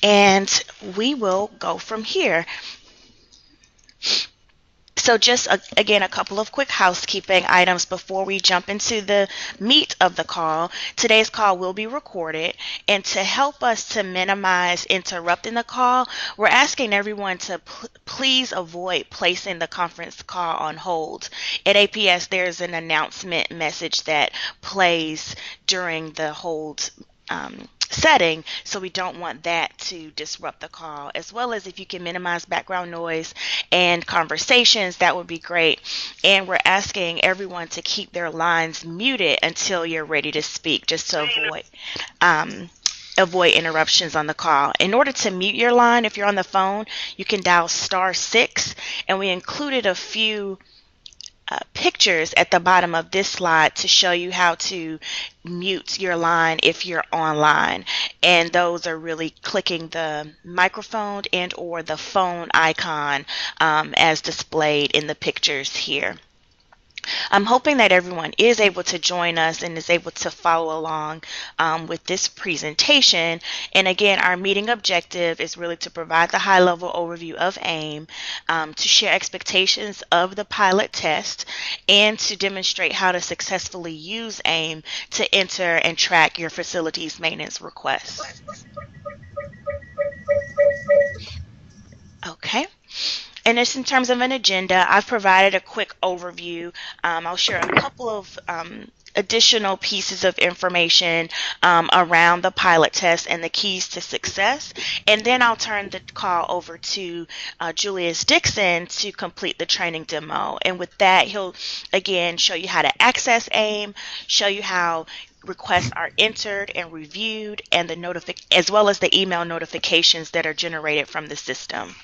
and we will go from here. So just again, a couple of quick housekeeping items before we jump into the meat of the call. Today's call will be recorded, and to help us to minimize interrupting the call, we're asking everyone to please avoid placing the conference call on hold. At APS, there's an announcement message that plays during the hold setting, so we don't want that to disrupt the call. As well as if you can minimize background noise and conversations, that would be great. And we're asking everyone to keep their lines muted until you're ready to speak, just to avoid interruptions on the call. In order to mute your line, if you're on the phone, you can dial *6, and we included a few pictures at the bottom of this slide to show you how to mute your line if you're online, and those are really clicking the microphone and or the phone icon as displayed in the pictures here. I'm hoping that everyone is able to join us and is able to follow along with this presentation. And again, our meeting objective is really to provide the high-level overview of AiM, to share expectations of the pilot test, and to demonstrate how to successfully use AiM to enter and track your facilities maintenance requests. Okay. And just in terms of an agenda, I've provided a quick overview. I'll share a couple of additional pieces of information around the pilot test and the keys to success. And then I'll turn the call over to Julius Dixon to complete the training demo. And with that, he'll again show you how to access AiM, show you how requests are entered and reviewed, and as well as the email notifications that are generated from the system.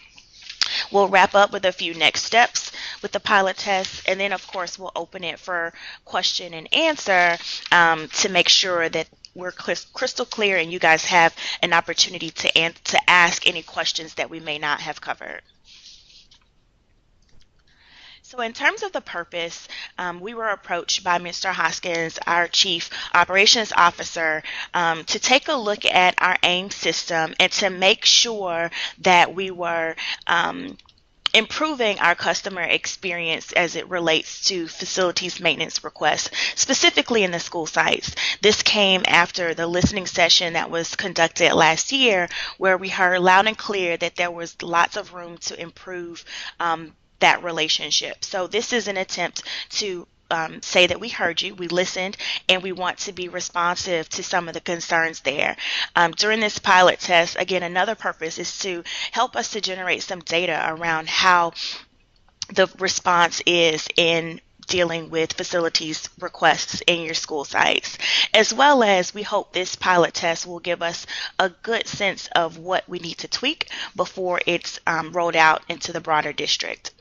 We'll wrap up with a few next steps with the pilot test, and then of course we'll open it for question and answer to make sure that we're crystal clear and you guys have an opportunity to ask any questions that we may not have covered. So in terms of the purpose, we were approached by Mr. Hoskins, our Chief Operations Officer, to take a look at our AiM system and to make sure that we were improving our customer experience as it relates to facilities maintenance requests, specifically in the school sites. This came after the listening session that was conducted last year, where we heard loud and clear that there was lots of room to improve that relationship. So this is an attempt to say that we heard you, we listened, and we want to be responsive to some of the concerns there. During this pilot test, again, another purpose is to help us to generate some data around how the response is in dealing with facilities requests in your school sites, as well as we hope this pilot test will give us a good sense of what we need to tweak before it's rolled out into the broader district.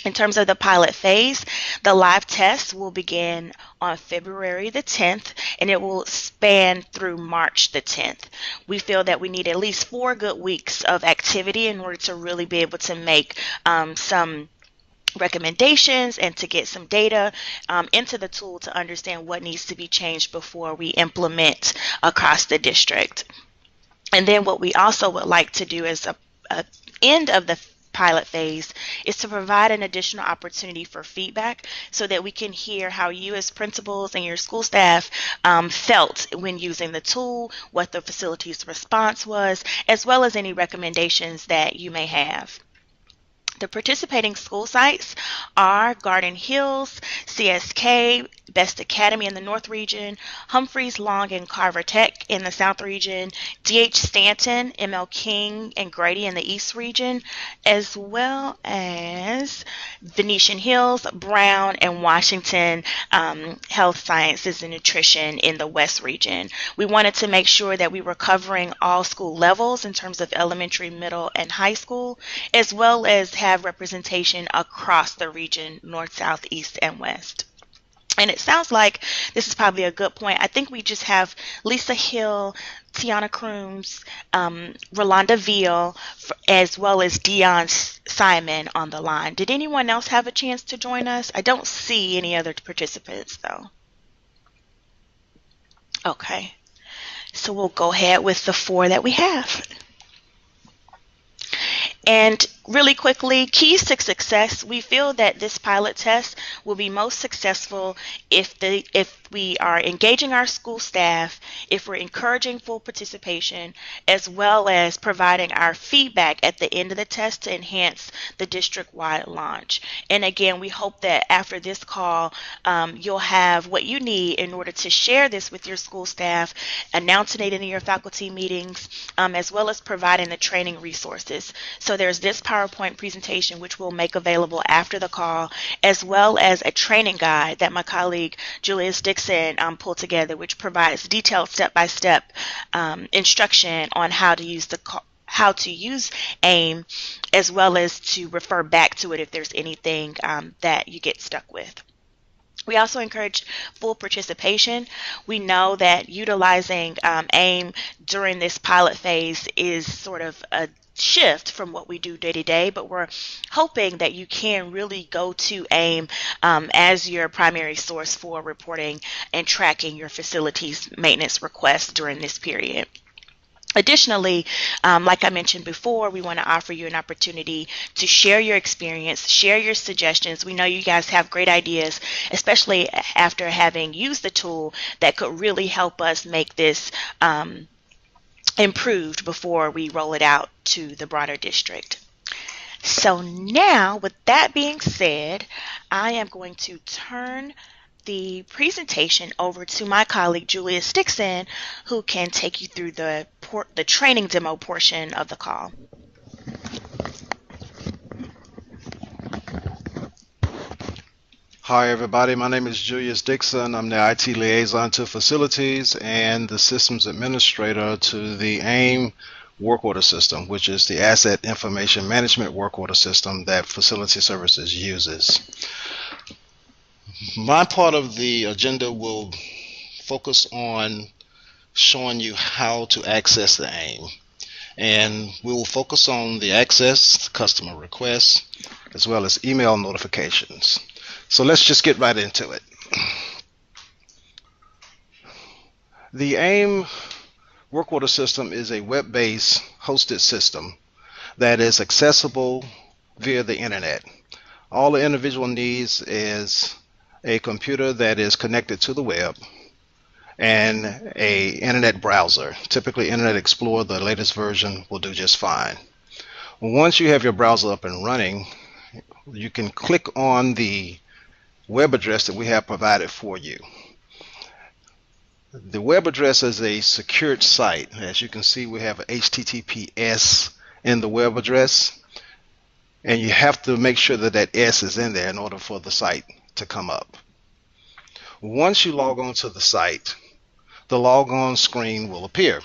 In terms of the pilot phase, the live test will begin on February the 10th, and it will span through March the 10th. We feel that we need at least 4 good weeks of activity in order to really be able to make some recommendations and to get some data into the tool to understand what needs to be changed before we implement across the district. And then what we also would like to do as a end of the pilot phase is to provide an additional opportunity for feedback so that we can hear how you as principals and your school staff felt when using the tool, what the facility's response was, as well as any recommendations that you may have. The participating school sites are Garden Hills, CSK, Best Academy in the North Region, Humphreys, Long, and Carver Tech in the South Region, D.H. Stanton, M.L. King, and Grady in the East Region, as well as Venetian Hills, Brown, and Washington Health Sciences and Nutrition in the West Region. We wanted to make sure that we were covering all school levels in terms of elementary, middle, and high school, as well as have representation across the region, north, south, east, and west. And it sounds like this is probably a good point. I think we just have Lisa Hill, Tiana Crooms, Rolanda Veal, as well as Dion Simon on the line. Did anyone else have a chance to join us? I don't see any other participants, though. Okay. So we'll go ahead with the 4 that we have. And really quickly, keys to success. We feel that this pilot test will be most successful if we are engaging our school staff, if we're encouraging full participation, as well as providing our feedback at the end of the test to enhance the district-wide launch. And again, we hope that after this call, you'll have what you need in order to share this with your school staff, announcing it in your faculty meetings, as well as providing the training resources. So there's this PowerPoint presentation which we'll make available after the call, as well as a training guide that my colleague Julius Dixon pulled together, which provides detailed step-by-step instruction on how to use AiM, as well as to refer back to it if there's anything that you get stuck with. We also encourage full participation. We know that utilizing AiM during this pilot phase is sort of a shift from what we do day to day, but we're hoping that you can really go to AiM as your primary source for reporting and tracking your facilities maintenance requests during this period. Additionally, like I mentioned before, we want to offer you an opportunity to share your experience, share your suggestions. We know you guys have great ideas, especially after having used the tool, that could really help us make this improved before we roll it out to the broader district. So now, with that being said, I am going to turn the presentation over to my colleague Julius Dixon, who can take you through the training demo portion of the call. Hi everybody, my name is Julius Dixon. I'm the IT liaison to facilities and the systems administrator to the AiM work order system, which is the asset information management work order system that Facility Services uses. My part of the agenda will focus on showing you how to access the AiM, and we will focus on the access, customer requests, as well as email notifications. So let's just get right into it. The AiM work order system is a web-based hosted system that is accessible via the internet. All the individual needs is a computer that is connected to the web and a internet browser. Typically Internet Explorer, the latest version, will do just fine. Once you have your browser up and running, you can click on the web address that we have provided for you. The web address is a secured site. As you can see, we have a HTTPS in the web address, and you have to make sure that that S is in there in order for the site to come up. Once you log on to the site, the logon screen will appear.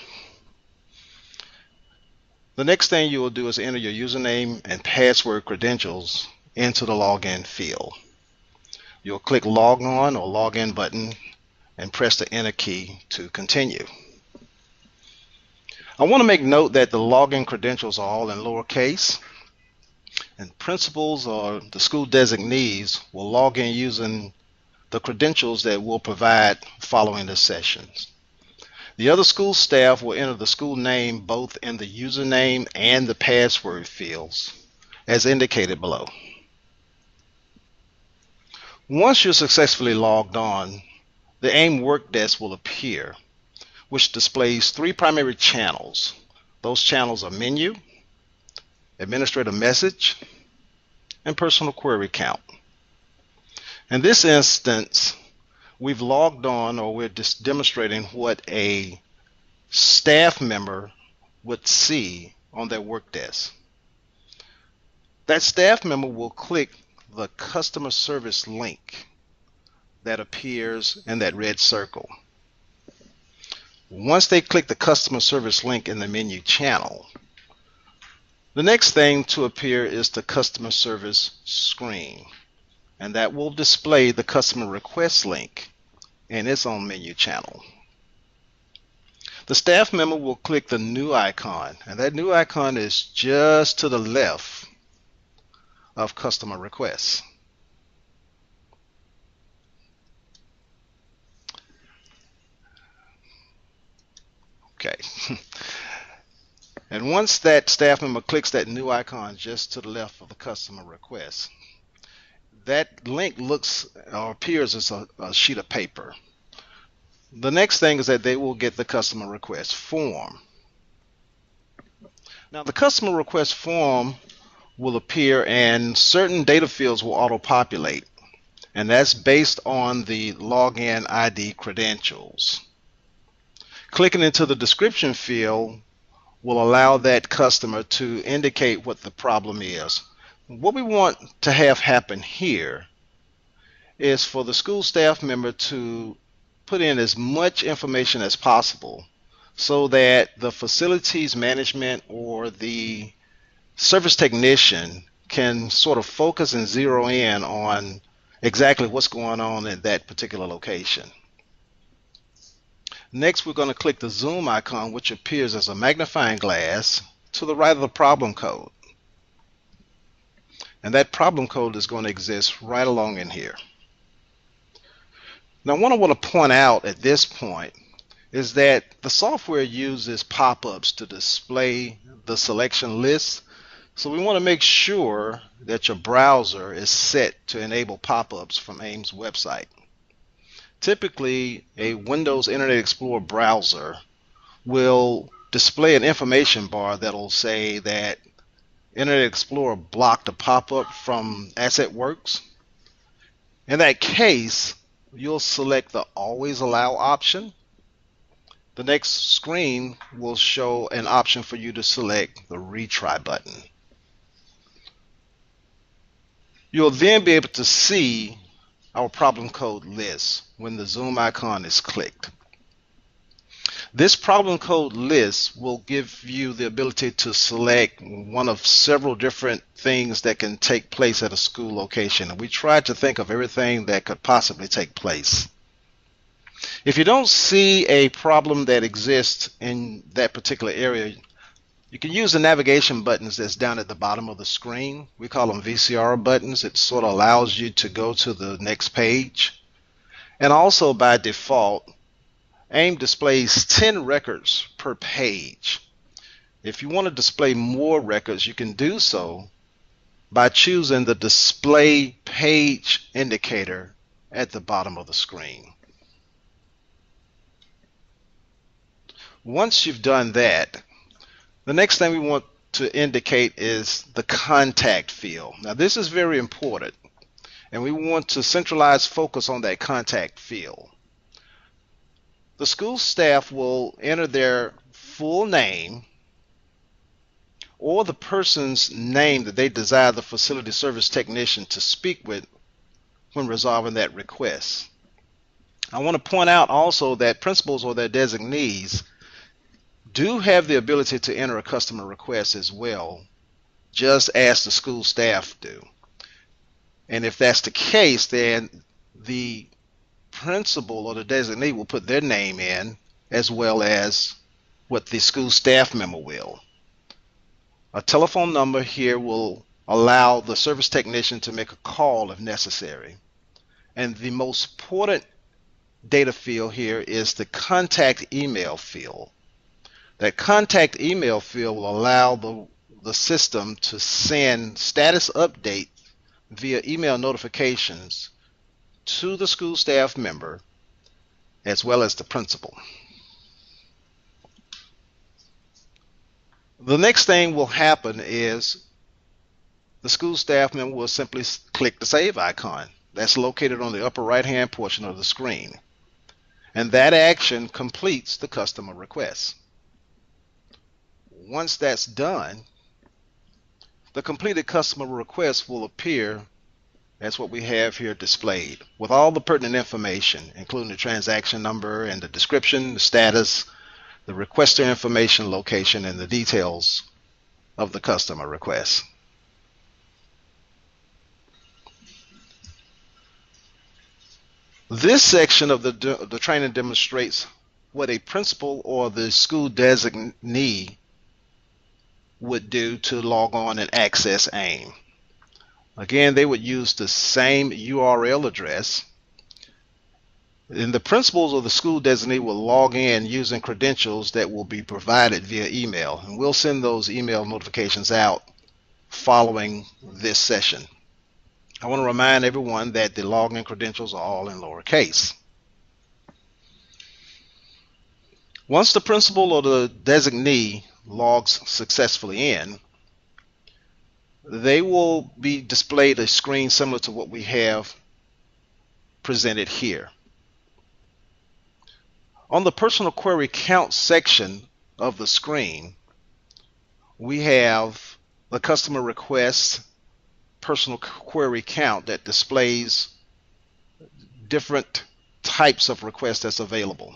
The next thing you will do is enter your username and password credentials into the login field. You'll click log on or login button and press the enter key to continue. I want to make note that the login credentials are all in lowercase, and principals or the school designees will log in using the credentials that we'll provide following the sessions. The other school staff will enter the school name both in the username and the password fields as indicated below. Once you're successfully logged on, the AiM work desk will appear, which displays three primary channels. Those channels are menu, administrator message, and personal query count. In this instance, we've logged on, or we're just demonstrating what a staff member would see on their work desk. That staff member will click the customer service link that appears in that red circle. Once they click the customer service link in the menu channel, the next thing to appear is the customer service screen, and that will display the customer request link in its own menu channel. The staff member will click the new icon, and that new icon is just to the left of customer requests. Okay. And once that staff member clicks that new icon just to the left of the customer request, that link looks or appears as a sheet of paper. The next thing is that they will get the customer request form. Now the customer request form will appear and certain data fields will auto-populate, and that's based on the login ID credentials. Clicking into the description field will allow that customer to indicate what the problem is. What we want to have happen here is for the school staff member to put in as much information as possible so that the facilities management or the service technician can sort of focus and zero in on exactly what's going on in that particular location. Next, we're going to click the zoom icon, which appears as a magnifying glass to the right of the problem code. And that problem code is going to exist right along in here. Now, what I want to point out at this point is that the software uses pop-ups to display the selection list. So we want to make sure that your browser is set to enable pop-ups from AiM's website. Typically, a Windows Internet Explorer browser will display an information bar that will say that Internet Explorer blocked a pop-up from AssetWorks. In that case, you'll select the Always Allow option. The next screen will show an option for you to select the Retry button. You'll then be able to see our problem code list when the zoom icon is clicked. This problem code list will give you the ability to select one of several different things that can take place at a school location. And we tried to think of everything that could possibly take place. If you don't see a problem that exists in that particular area, you can use the navigation buttons that's down at the bottom of the screen. We call them VCR buttons. It sort of allows you to go to the next page. And also by default, AiM displays 10 records per page. If you want to display more records, you can do so by choosing the display page indicator at the bottom of the screen. Once you've done that, the next thing we want to indicate is the contact field. Now this is very important, and we want to centralize focus on that contact field. The school staff will enter their full name or the person's name that they desire the facility service technician to speak with when resolving that request. I want to point out also that principals or their designees do have the ability to enter a customer request as well, just as the school staff do. And if that's the case, then the principal or the designee will put their name in as well as what the school staff member will. A telephone number here will allow the service technician to make a call if necessary. And the most important data field here is the contact email field. That contact email field will allow the system to send status update via email notifications to the school staff member as well as the principal. The next thing will happen is the school staff member will simply click the save icon. That's located on the upper right hand portion of the screen. And that action completes the customer request. Once that's done, the completed customer request will appear as what we have here displayed with all the pertinent information, including the transaction number and the description, the status, the requester information, location, and the details of the customer request. This section of the training demonstrates what a principal or the school designee would do to log on and access AiM. Again, they would use the same URL address, And the principals or the school designee will log in using credentials that will be provided via email. And we'll send those email notifications out following this session. I want to remind everyone that the login credentials are all in lowercase. Once the principal or the designee logs successfully in, they will be displayed a screen similar to what we have presented here. On the personal query count section of the screen, we have the customer request personal query count that displays different types of requests that's available.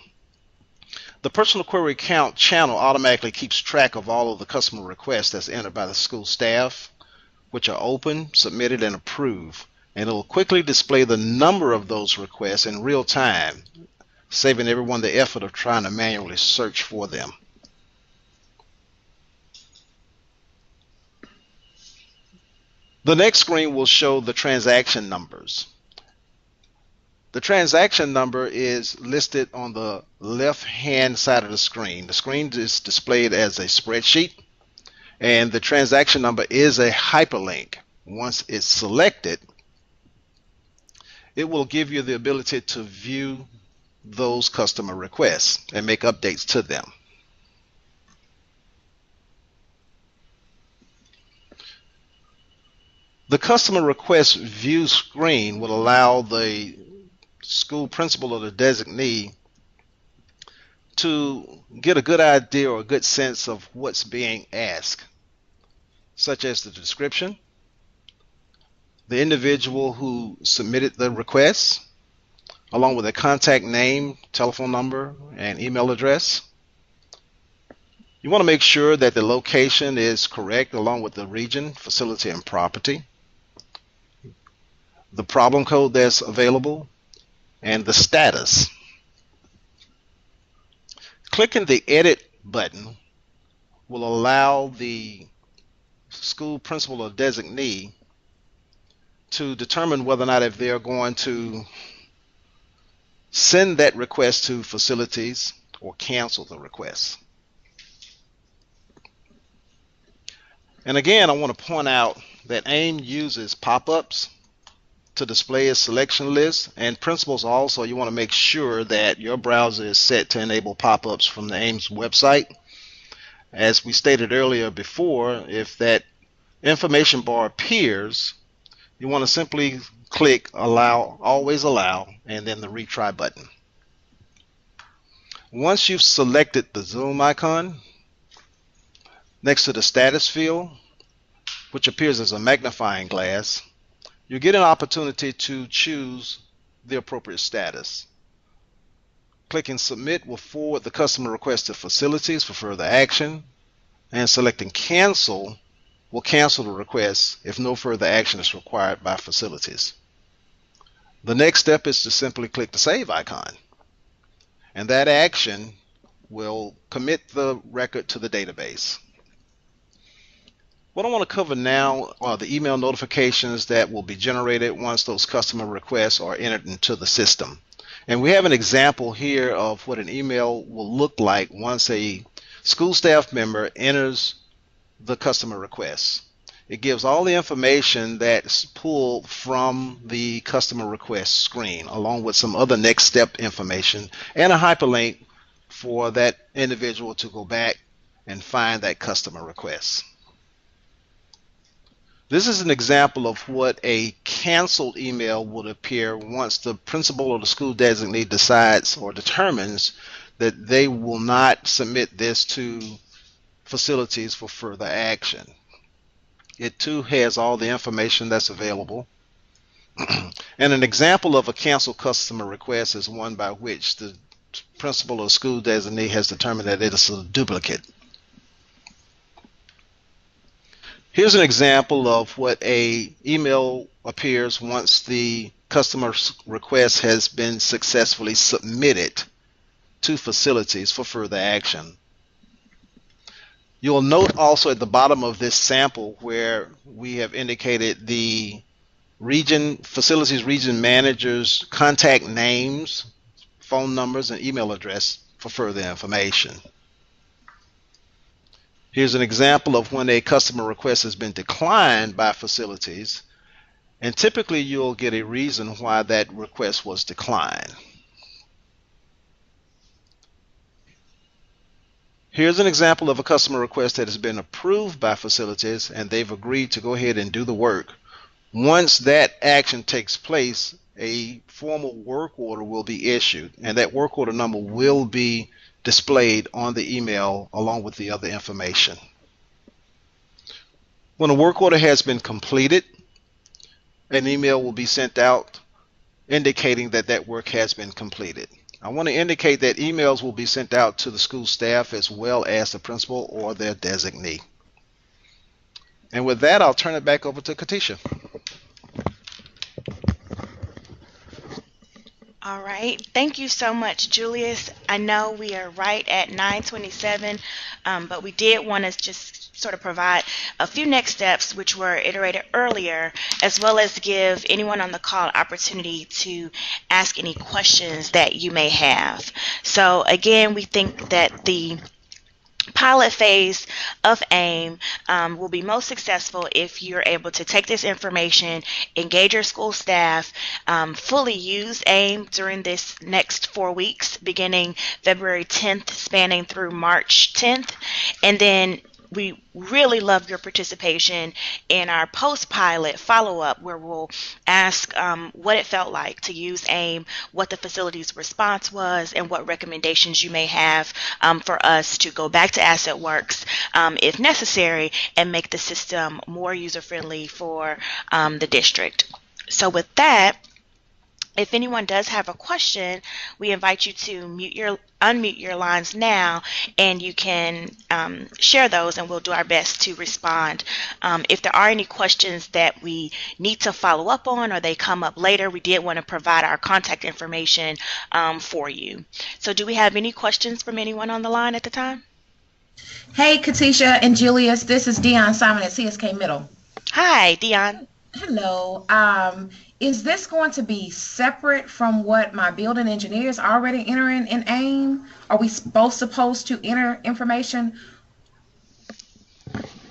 The personal query count channel automatically keeps track of all of the customer requests that's entered by the school staff, which are open, submitted, and approved, and it will quickly display the number of those requests in real time, saving everyone the effort of trying to manually search for them. The next screen will show the transaction numbers. The transaction number is listed on the left-hand side of the screen. The screen is displayed as a spreadsheet, and the transaction number is a hyperlink. Once it's selected, it will give you the ability to view those customer requests and make updates to them. The customer request view screen will allow the school principal or the designee to get a good idea or a good sense of what's being asked, such as the description, the individual who submitted the request, along with a contact name, telephone number, and email address. You want to make sure that the location is correct, along with the region, facility, and property, the problem code that's available, and the status. Clicking the Edit button will allow the school principal or designee to determine whether or not if they're going to send that request to facilities or cancel the request. And again, I want to point out that AiM uses pop-ups to display a selection list, and principals also, you want to make sure that your browser is set to enable pop-ups from the AiM's website. As we stated earlier before, if that information bar appears, you want to simply click allow, always allow, and then the retry button. Once you've selected the zoom icon, next to the status field, which appears as a magnifying glass, you get an opportunity to choose the appropriate status. Clicking submit will forward the customer request to facilities for further action, and selecting cancel will cancel the request if no further action is required by facilities. The next step is to simply click the save icon, and that action will commit the record to the database. What I want to cover now are the email notifications that will be generated once those customer requests are entered into the system. And we have an example here of what an email will look like once a school staff member enters the customer request. It gives all the information that's pulled from the customer request screen, along with some other next step information and a hyperlink for that individual to go back and find that customer request. This is an example of what a canceled email would appear once the principal or the school designee decides or determines that they will not submit this to facilities for further action. It too has all the information that's available. And an example of a canceled customer request is one by which the principal or school designee has determined that it is a duplicate. Here's an example of what a email appears once the customer request has been successfully submitted to facilities for further action. You'll note also at the bottom of this sample where we have indicated the facilities region managers' contact names phone numbers, and email address for further information. Here's an example of when a customer request has been declined by facilities, and typically you'll get a reason why that request was declined. Here's an example of a customer request that has been approved by facilities and they've agreed to go ahead and do the work. Once that action takes place, a formal work order will be issued, and that work order number will be displayed on the email along with the other information. When a work order has been completed, an email will be sent out indicating that that work has been completed. I want to indicate that emails will be sent out to the school staff as well as the principal or their designee. And with that, I'll turn it back over to Katisha. All right. Thank you so much, Julius. I know we are right at 9:27, but we did want to just sort of provide a few next steps which were iterated earlier, as well as give anyone on the call opportunity to ask any questions that you may have. So again, we think that the pilot phase of AiM will be most successful if you're able to take this information, engage your school staff, fully use AiM during this next 4 weeks, beginning February 10th, spanning through March 10th, and then we really love your participation in our post-pilot follow-up, where we'll ask what it felt like to use AiM, what the facility's response was, and what recommendations you may have for us to go back to AssetWorks if necessary and make the system more user-friendly for the district. So with that, if anyone does have a question, we invite you to unmute your lines now, and you can share those, and we'll do our best to respond. If there are any questions that we need to follow up on or they come up later, we did want to provide our contact information for you. So do we have any questions from anyone on the line at the time? Hey, Katisha and Julius, this is Dion Simon at CSK Middle. Hi, Dion. Hello. Is this going to be separate from what my building engineer is already entering in AiM? Are we both supposed to enter information?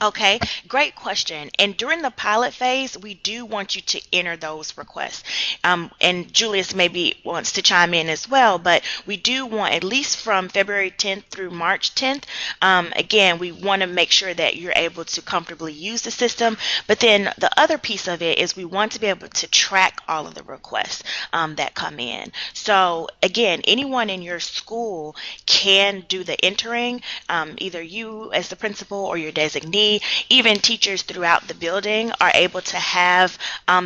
Okay, great question. And during the pilot phase, we do want you to enter those requests. And Julius maybe wants to chime in as well, but we do want, at least from February 10th through March 10th, again, we want to make sure that you're able to comfortably use the system. But then the other piece of it is we want to be able to track all of the requests that come in. So again, anyone in your school can do the entering, either you as the principal or your designee. Even teachers throughout the building are able to have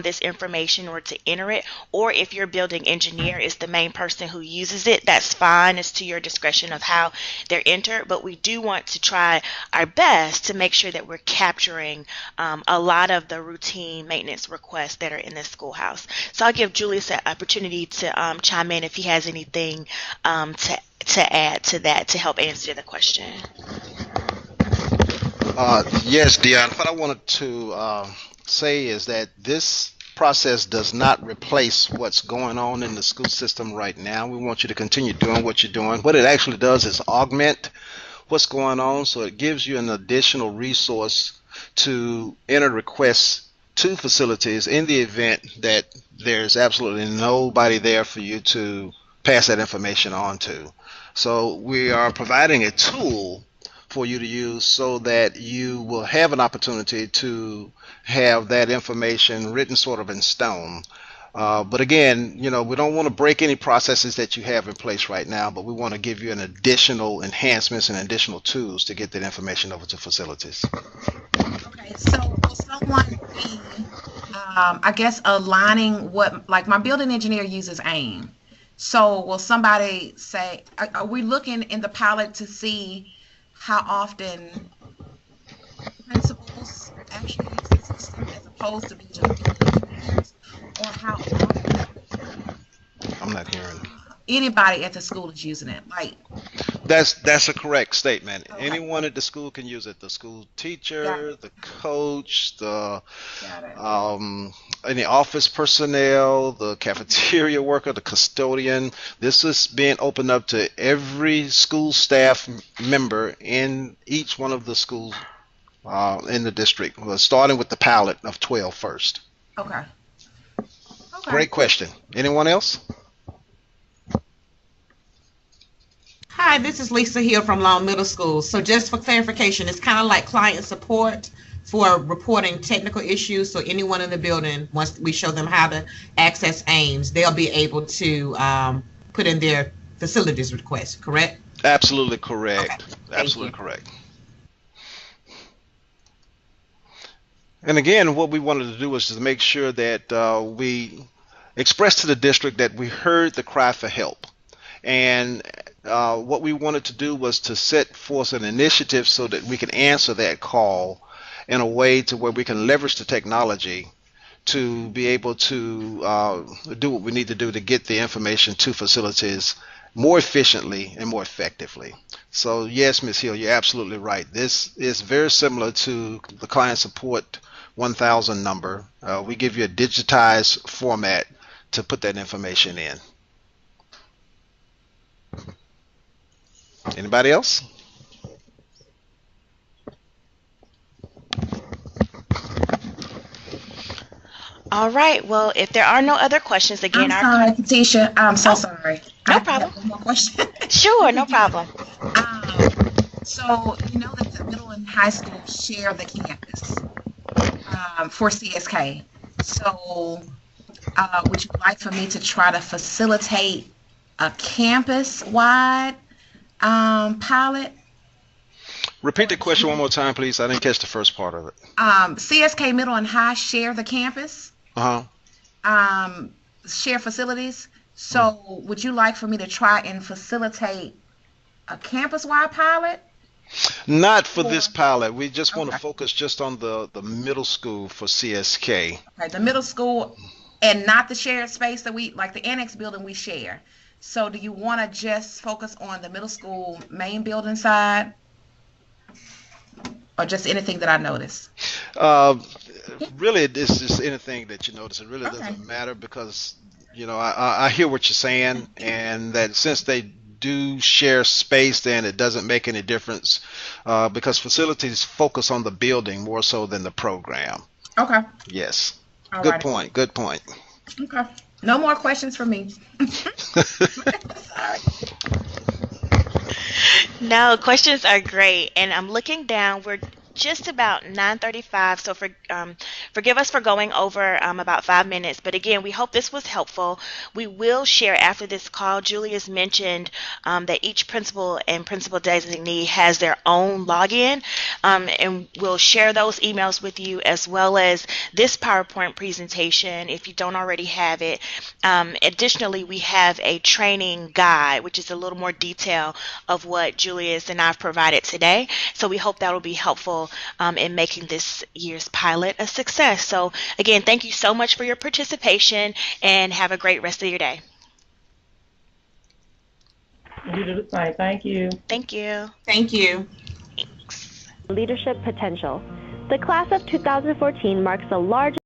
this information or to enter it, or if your building engineer is the main person who uses it, that's fine. It's to your discretion of how they're entered, but we do want to try our best to make sure that we're capturing a lot of the routine maintenance requests that are in the schoolhouse. So I'll give Julius an opportunity to chime in if he has anything to add to that to help answer the question. Yes, Dion. What I wanted to say is that this process does not replace what's going on in the school system right now. We want you to continue doing what you're doing. What it actually does is augment what's going on, so it gives you an additional resource to enter requests to facilities in the event that there's absolutely nobody there for you to pass that information on to. So we are providing a tool for you to use so that you will have an opportunity to have that information written sort of in stone. But again, we don't want to break any processes that you have in place right now, but we want to give you an additional enhancements and additional tools to get that information over to facilities. Okay, so will someone be, I guess, aligning what, like my building engineer uses AiM. So will somebody say, are we looking in the pilot to see how often principals actually use the system as opposed to being just or how often I'm not hearing. Anybody at the school is using it? Like, That's a correct statement. Okay. Anyone at the school can use it. The school Got teacher, it. the coach, the Got it. any office personnel, the cafeteria worker, the custodian. This is being opened up to every school staff member in each one of the schools in the district. Well, starting with the pilot of 12 first. Okay. Okay. Great question. Anyone else? Hi, this is Lisa Hill from Long Middle School. So just for clarification, it's kind of like client support for reporting technical issues. So anyone in the building, once we show them how to access AIMS, they'll be able to put in their facilities request, correct? Absolutely correct. Okay. Absolutely correct. And again, what we wanted to do was to make sure that we expressed to the district that we heard the cry for help. And what we wanted to do was to set forth an initiative so that we can answer that call in a way to where we can leverage the technology to be able to do what we need to do to get the information to facilities more efficiently and more effectively. So yes, Ms. Hill, you're absolutely right. This is very similar to the client support 1000 number. We give you a digitized format to put that information in. Anybody else? All right. Well, if there are no other questions, again, I'm sorry, Katisha. I'm so sorry. No I problem. have one more question. Sure, no problem. So you know that the middle and high school share the campus for CSK. So would you like for me to try to facilitate a campus-wide pilot? Repeat the question one more time, please. I didn't catch the first part of it. CSK Middle and High share the campus, Uh-huh. share facilities. So would you like for me to try and facilitate a campus-wide pilot? Not for this pilot. We just want to Okay. focus just on the middle school for CSK. Okay, the middle school and not the shared space that we, like the annex building we share. So do you want to just focus on the middle school main building side? Or just anything that I noticed? Really, it's just anything that you notice. It really Okay. doesn't matter because, you know, I hear what you're saying, and that since they do share space, then it doesn't make any difference because facilities focus on the building more so than the program. Okay. Yes. All Good right. point. Good point. Okay. No more questions for me. Sorry. No, questions are great, and I'm looking down. We're just about 9:35, so forgive us for going over about 5 minutes. But again, we hope this was helpful. We will share after this call. Julius mentioned that each principal and principal designee has their own login, and we'll share those emails with you as well as this PowerPoint presentation if you don't already have it. Additionally, we have a training guide, which is a little more detail of what Julius and I've provided today. So we hope that will be helpful in making this year's pilot a success. So again, thank you so much for your participation and have a great rest of your day. You do the same. Thank you. Thank you. Thank you. Thanks. Leadership potential. The class of 2014 marks the largest